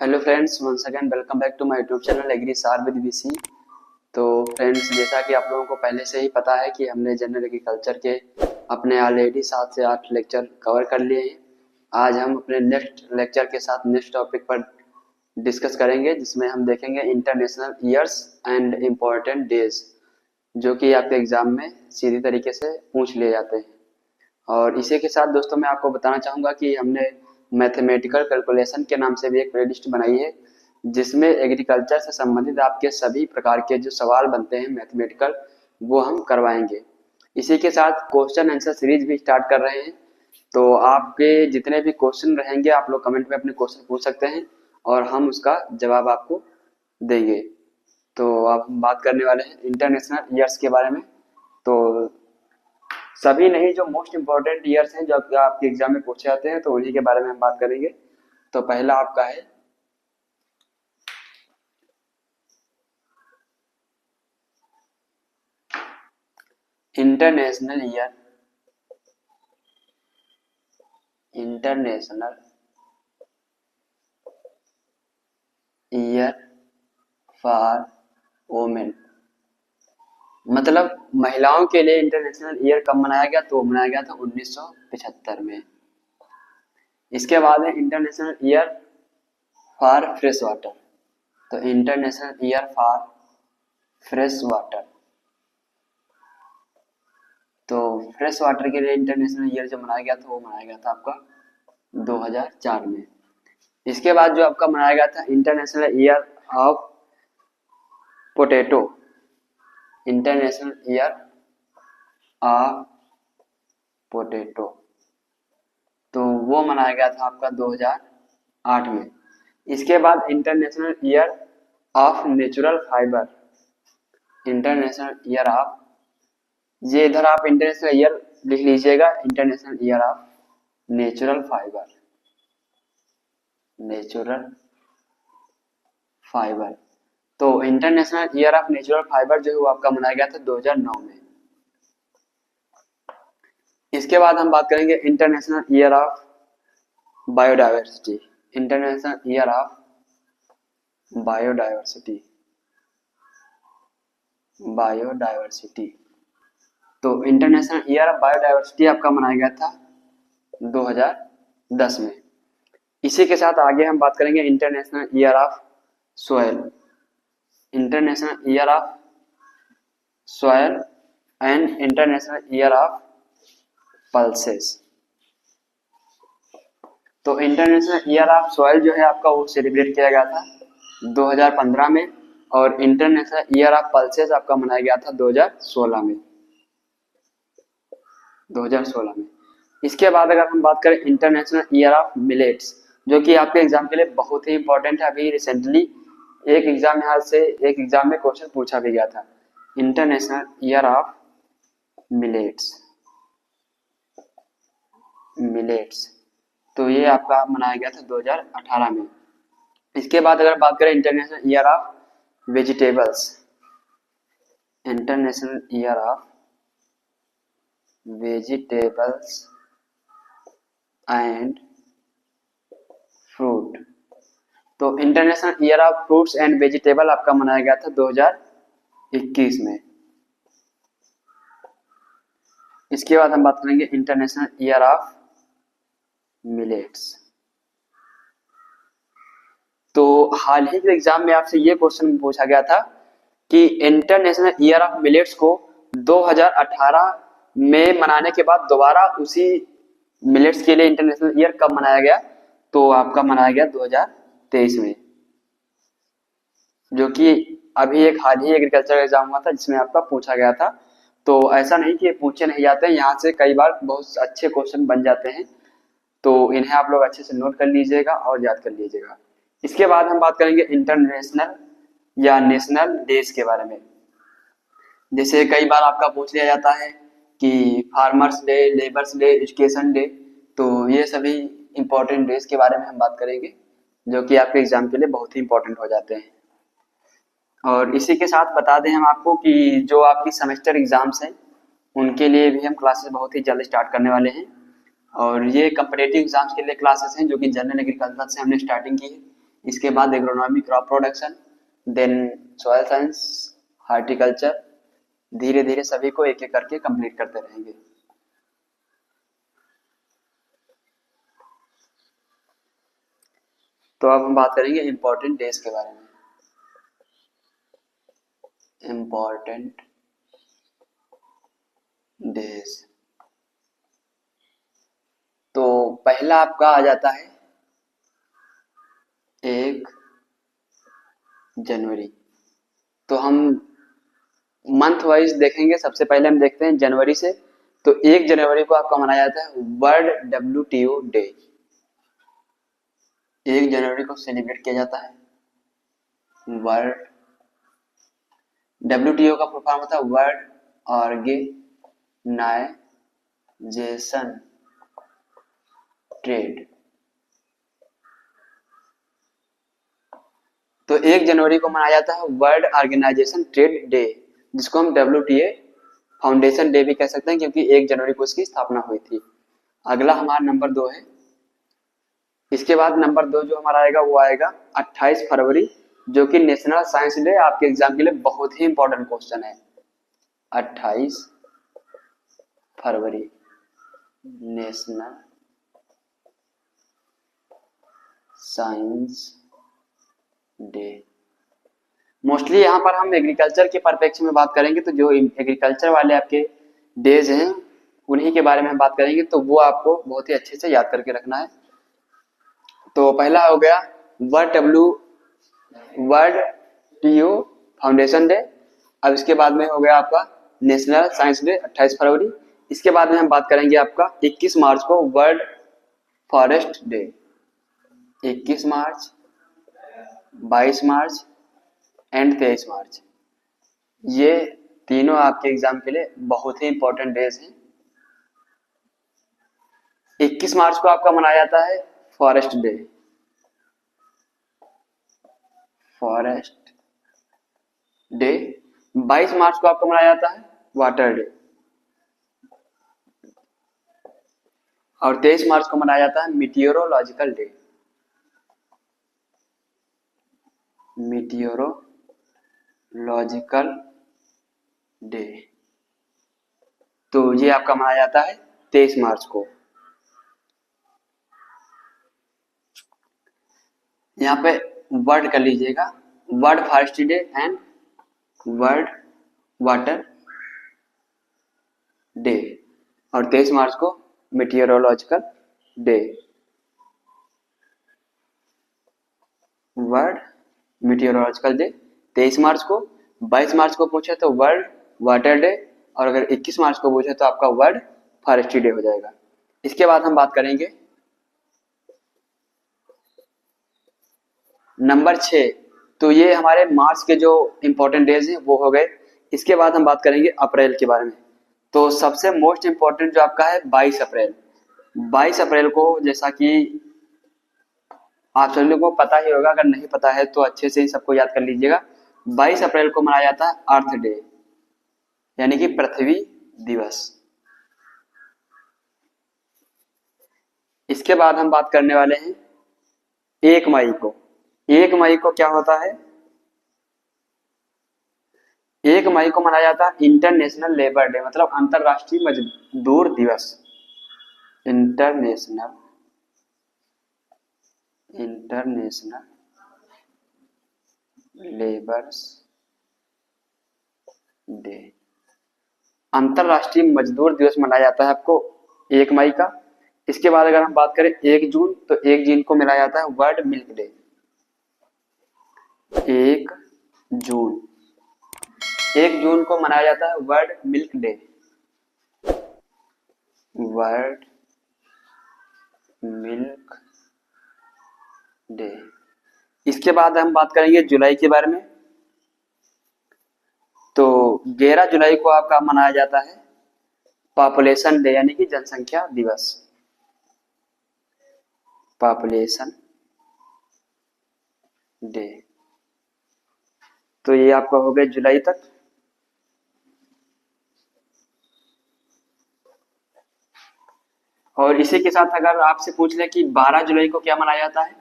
Hello friends, once again welcome back to my YouTube channel agri sir with VC. तो friends, जैसा कि आप लोगों को पहले से ही पता है कि हमने जनरल एग्रीकल्चर के अपने ऑलरेडी 7 से 8 लेक्चर कवर कर लिए हैं। आज हम अपने नेक्स्ट लेक्चर के साथ नेक्स्ट टॉपिक पर डिस्कस करेंगे, जिसमें हम देखेंगे international years and important days, जो कि आपके एग्जाम में सीधी तरीके से पूछ लिए जाते हैं। और इसी के साथ दोस्तों मैं आपको बताना चाहूँगा कि हमने मैथमेटिकल कैलकुलेशन के नाम से भी एक प्लेलिस्ट बनाई है, जिसमें एग्रीकल्चर से संबंधित आपके सभी प्रकार के जो सवाल बनते हैं मैथमेटिकल, वो हम करवाएंगे। इसी के साथ क्वेश्चन आंसर सीरीज भी स्टार्ट कर रहे हैं। तो आपके जितने भी क्वेश्चन रहेंगे, आप लोग कमेंट में अपने क्वेश्चन पूछ सकते हैं और हम उसका जवाब आपको देंगे। तो अब हम बात करने वाले हैं इंटरनेशनल ईयर्स के बारे में। तो सभी नहीं, जो मोस्ट इम्पोर्टेंट ईयर्स हैं जो आपके एग्जाम में पूछे जाते हैं, तो उन्हीं के बारे में हम बात करेंगे। तो पहला आपका है इंटरनेशनल ईयर फॉर वोमेन। मतलब महिलाओं के लिए इंटरनेशनल ईयर कब मनाया गया? तो मनाया गया था 1975 में। इसके बाद है international year for fresh water. तो international year for fresh water, तो फ्रेश वाटर के लिए इंटरनेशनल ईयर जो मनाया गया था वो मनाया गया था आपका 2004 में। इसके बाद जो आपका मनाया गया था international year of potato, international year of potato, तो वो मनाया गया था आपका 2008 में। इसके बाद international year of natural fibre, international year of, ये इधर आप इंटरनेशनल ईयर लिख लीजिएगा, international year of natural fibre, natural fibre. तो international year of natural fibre जो है वो आपका मनाया गया था 2009 में। इसके बाद हम बात करेंगे international year of biodiversity, international year of biodiversity, biodiversity. तो इंटरनेशनल ईयर ऑफ बायोडायवर्सिटी आपका मनाया गया था 2010 में। इसी के साथ आगे हम बात करेंगे international year of soil, international year of soil and international year of pulses. तो इंटरनेशनल ईयर ऑफ सॉइल जो है आपका वो सेलिब्रेट किया गया था 2015 में, और इंटरनेशनल ईयर ऑफ पल्सेस आपका मनाया गया था 2016 में, 2016 में। इसके बाद अगर हम बात करें इंटरनेशनल ईयर ऑफ मिलेट्स, जो कि आपके एग्जाम के लिए बहुत ही इंपॉर्टेंट है। अभी रिसेंटली एक एग्जाम में क्वेश्चन पूछा भी गया था, इंटरनेशनल ईयर ऑफ मिलेट्स, तो ये आपका मनाया गया था 2018 में। इसके बाद अगर बात करें international year of vegetables, international year of vegetables and fruit, तो international year of fruits and vegetable आपका मनाया गया था 2021 में। इसके बाद हम बात करेंगे इंटरनेशनल ईयर ऑफ मिलेट्स। तो हाल ही के एग्जाम में आपसे ये क्वेश्चन पूछा गया था कि इंटरनेशनल ईयर ऑफ मिलेट्स को 2018 में मनाने के बाद दोबारा उसी मिलेट्स के लिए इंटरनेशनल ईयर कब मनाया गया? तो आपका मनाया गया 2023 में, जो कि अभी एक हाल ही एग्रीकल्चर एग्जाम हुआ था जिसमें आपका पूछा गया था। तो ऐसा नहीं कि पूछे नहीं जाते हैं, यहाँ से कई बार बहुत अच्छे क्वेश्चन बन जाते हैं, तो इन्हें आप लोग अच्छे से नोट कर लीजिएगा और याद कर लीजिएगा। इसके बाद हम बात करेंगे इंटरनेशनल या नेशनल डेज के बारे में। जैसे कई बार आपका पूछ लिया जाता है कि farmers day, labours day, education day, तो ये सभी इंपॉर्टेंट डेज के बारे में हम बात करेंगे, जो कि आपके एग्जाम के लिए बहुत ही इंपॉर्टेंट हो जाते हैं। और इसी के साथ बता दें हम आपको कि जो आपकी सेमेस्टर एग्जाम्स हैं उनके लिए भी हम क्लासेस बहुत ही जल्द स्टार्ट करने वाले हैं। और ये कम्पिटिटिव एग्जाम्स के लिए क्लासेस हैं जो कि जनरल एग्रीकल्चर से हमने स्टार्टिंग की है। इसके बाद agronomy, crop production, then soil science, horticulture. धीरे धीरे सभी को एक एक करके कंप्लीट करते रहेंगे। तो अब हम बात करेंगे इम्पोर्टेंट डेज के बारे में। इम्पोर्टेंट डेज, तो पहला आपका आ जाता है 1 जनवरी। तो हम मंथ वाइज देखेंगे। सबसे पहले हम देखते हैं जनवरी से। तो 1 जनवरी को आपका मनाया जाता है वर्ल्ड WTO डे। 1 जनवरी को सेलिब्रेट किया जाता है वर्ल्ड, WTO का फुल फॉर्म होता है वर्ल्ड ऑर्गेनाइजेशन ट्रेड। तो 1 जनवरी को मनाया जाता है वर्ल्ड ऑर्गेनाइजेशन ट्रेड डे, जिसको हम WTA फाउंडेशन डे भी कह सकते हैं, क्योंकि 1 जनवरी को इसकी स्थापना हुई थी। अगला हमारा नंबर 2 है। इसके बाद नंबर 2 जो हमारा आएगा वो आएगा 28 फरवरी, जो कि नेशनल साइंस डे। आपके एग्जाम के लिए बहुत ही इंपॉर्टेंट क्वेश्चन है। 28 फरवरी नेशनल साइंस डे। मोस्टली यहाँ पर हम एग्रीकल्चर के परिप्रेक्ष्य में बात करेंगे, तो जो एग्रीकल्चर वाले आपके डेज हैं उन्हीं के बारे में हम बात करेंगे, तो वो आपको बहुत ही अच्छे से याद करके रखना है। तो पहला हो गया वर्ल्ड टीओ फाउंडेशन डे। अब इसके बाद में हो गया आपका नेशनल साइंस डे 28 फरवरी। इसके बाद में हम बात करेंगे आपका 21 मार्च को world forest day. 21 March, 22 March and 23 मार्च, ये तीनों आपके एग्जाम के लिए बहुत ही इंपॉर्टेंट डेज हैं। 21 मार्च को आपका मनाया जाता है फॉरेस्ट डे, फॉरेस्ट डे। 22 मार्च को आपका मनाया जाता है वाटर डे, और 23 मार्च को मनाया जाता है मीटियोरोलॉजिकल डे, मीटियोरोलॉजिकल डे। तो ये आपका मनाया जाता है 23 मार्च को। यहाँ पे वर्ड कर लीजिएगा, world forest day and world water day, और 23 मार्च को meteorological day. World meteorological day 23 मार्च को, 22 मार्च को पूछे तो वर्ल्ड वाटर डे, और अगर 21 मार्च को पूछे तो आपका वर्ल्ड फॉरेस्ट्री डे हो जाएगा। इसके बाद हम बात करेंगे नंबर 6। तो ये हमारे मार्च के जो इंपॉर्टेंट डेज हैं वो हो गए। इसके बाद हम बात करेंगे अप्रैल के बारे में। तो सबसे मोस्ट इंपॉर्टेंट जो आपका है 22 अप्रैल। 22 अप्रैल को, जैसा कि आप सभी लोगों को पता ही होगा, अगर नहीं पता है तो अच्छे से ही सबको याद कर लीजिएगा। 22 अप्रैल को मनाया जाता है अर्थ डे, यानी कि पृथ्वी दिवस। इसके बाद हम बात करने वाले हैं 1 मई को। 1 मई को क्या होता है? 1 मई को मनाया जाता है इंटरनेशनल लेबर डे, मतलब अंतरराष्ट्रीय मजदूर दिवस। इंटरनेशनल लेबर्स डे, अंतरराष्ट्रीय मजदूर दिवस मनाया जाता है आपको 1 मई का। इसके बाद अगर हम बात करें 1 जून, तो 1 जून को मनाया जाता है वर्ल्ड मिल्क डे। 1 जून, 1 जून को मनाया जाता है world milk day, world milk day. इसके बाद हम बात करेंगे जुलाई के बारे में। तो 11 जुलाई को आपका मनाया जाता है पॉपुलेशन डे, यानी कि जनसंख्या दिवस, पॉपुलेशन डे। तो ये आपका हो गया जुलाई तक। और इसी के साथ अगर आपसे पूछ ले कि 12 जुलाई को क्या मनाया जाता है,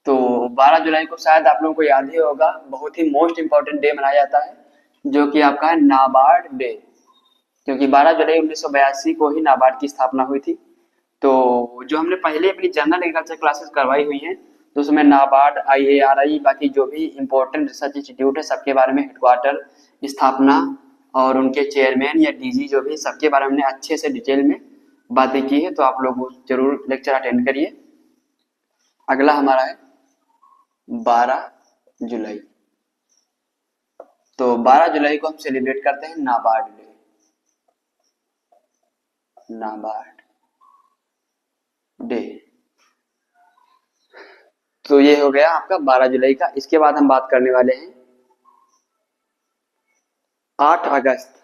तो 12 जुलाई को शायद आप लोगों को याद ही होगा, बहुत ही मोस्ट इम्पोर्टेंट डे मनाया जाता है, जो कि आपका है नाबार्ड डे, क्योंकि 12 जुलाई 1982 को ही नाबार्ड की स्थापना हुई थी। तो जो हमने पहले अपनी जनरल एग्रीकल्चर क्लासेस करवाई हुई हैं, तो उसमें नाबार्ड, IARI, बाकी जो भी इम्पोर्टेंट रिसर्च इंस्टीट्यूट है सबके बारे में, हेडक्वार्टर, स्थापना और उनके चेयरमैन या DG जो भी, सबके बारे में हमने अच्छे से डिटेल में बातें की है। तो आप लोग जरूर लेक्चर अटेंड करिए। अगला हमारा है 12 जुलाई। तो 12 जुलाई को हम सेलिब्रेट करते हैं नाबार्ड डे, नाबार्ड डे। तो ये हो गया आपका 12 जुलाई का। इसके बाद हम बात करने वाले हैं 8 अगस्त।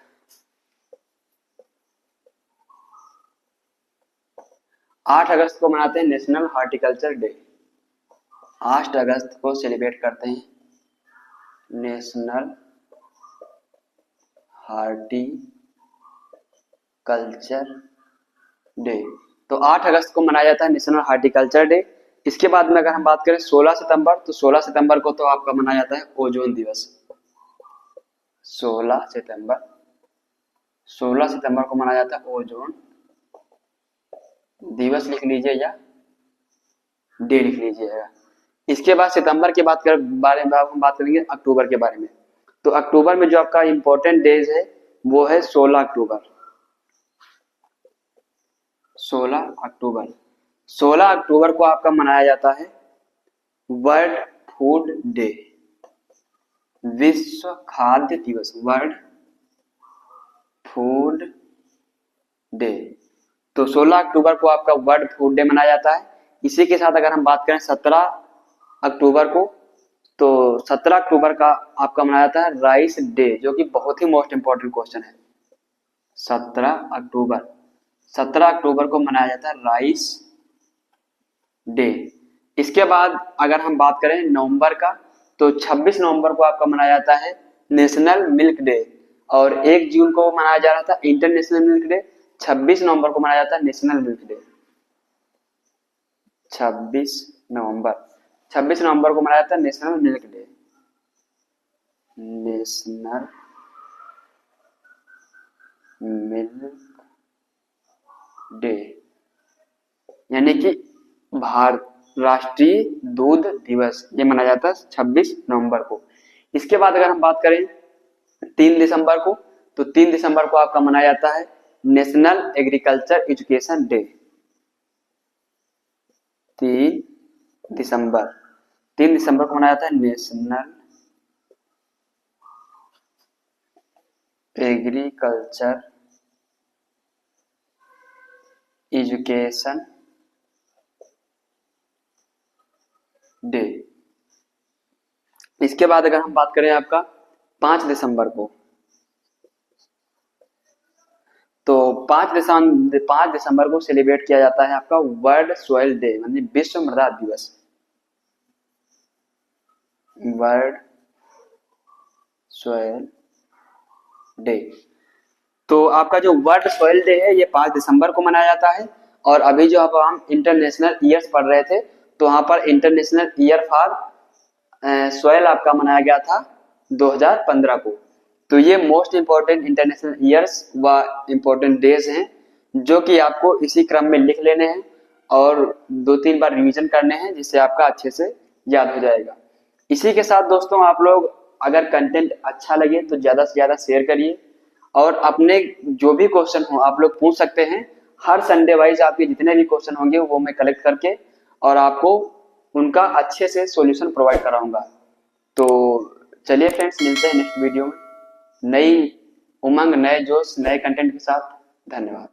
8 अगस्त को मनाते हैं नेशनल हॉर्टिकल्चर डे। 8 अगस्त को सेलिब्रेट करते हैं नेशनल हॉर्टिकल्चर डे। तो 8 अगस्त को मनाया जाता है नेशनल हॉर्टिकल्चर डे। इसके बाद में अगर हम बात करें 16 सितंबर, तो 16 सितंबर को तो आपका मनाया जाता है ओजोन दिवस। 16 सितंबर को मनाया जाता है ओजोन दिवस, लिख लीजिए या डे लिख लीजिएगा। इसके बाद सितंबर के बारे में हम बात करेंगे अक्टूबर के बारे में। तो अक्टूबर में जो आपका इंपॉर्टेंट डेज है वो है 16 अक्टूबर। 16 अक्टूबर 16 अक्टूबर को आपका मनाया जाता है वर्ल्ड फूड डे, विश्व खाद्य दिवस, वर्ल्ड फूड डे। तो 16 अक्टूबर को आपका वर्ल्ड फूड डे मनाया जाता है। इसी के साथ अगर हम बात करें 17 अक्टूबर को, तो 17 अक्टूबर का आपका मनाया जाता है राइस डे, जो कि बहुत ही मोस्ट इंपॉर्टेंट क्वेश्चन है। 17 अक्टूबर को मनाया जाता है राइस डे। इसके बाद अगर हम बात करें नवंबर का, तो 26 नवंबर को आपका मनाया जाता है नेशनल मिल्क डे, और 1 जून को मनाया जा रहा था इंटरनेशनल मिल्क डे। 26 नवंबर को मनाया जाता है नेशनल मिल्क डे। 26 नवंबर को मनाया जाता है national milk day, national milk day, यानी कि भारत राष्ट्रीय दूध दिवस, ये मनाया जाता है 26 नवंबर को। इसके बाद अगर हम बात करें 3 दिसंबर को, तो 3 दिसंबर को आपका मनाया जाता है नेशनल एग्रीकल्चर एजुकेशन डे। 3 दिसंबर को मनाया जाता है नेशनल एग्रीकल्चर एजुकेशन डे। इसके बाद अगर हम बात करें आपका 5 दिसंबर को, तो 5 दिसंबर को सेलिब्रेट किया जाता है आपका वर्ल्ड सॉइल डे, यानी विश्व मृदा दिवस, वर्ल्ड सॉइल डे। तो आपका जो वर्ल्ड सॉइल डे है ये 5 दिसंबर को मनाया जाता है। और अभी जो अब हम इंटरनेशनल ईयर्स पढ़ रहे थे, तो वहां पर इंटरनेशनल ईयर फॉर सॉइल आपका मनाया गया था 2015 को। तो ये मोस्ट इंपॉर्टेंट इंटरनेशनल ईयर्स व इंपॉर्टेंट डेज हैं, जो कि आपको इसी क्रम में लिख लेने हैं और 2-3 बार रिवीजन करने हैं, जिससे आपका अच्छे से याद हो जाएगा। इसी के साथ दोस्तों, आप लोग अगर कंटेंट अच्छा लगे तो ज्यादा से ज्यादा शेयर करिए, और अपने जो भी क्वेश्चन हो आप लोग पूछ सकते हैं। हर संडे वाइज आपके जितने भी क्वेश्चन होंगे वो मैं कलेक्ट करके और आपको उनका अच्छे से सॉल्यूशन प्रोवाइड कराऊंगा। तो चलिए फ्रेंड्स, मिलते हैं नेक्स्ट वीडियो में नई उमंग, नए जोश, नए कंटेंट के साथ। धन्यवाद।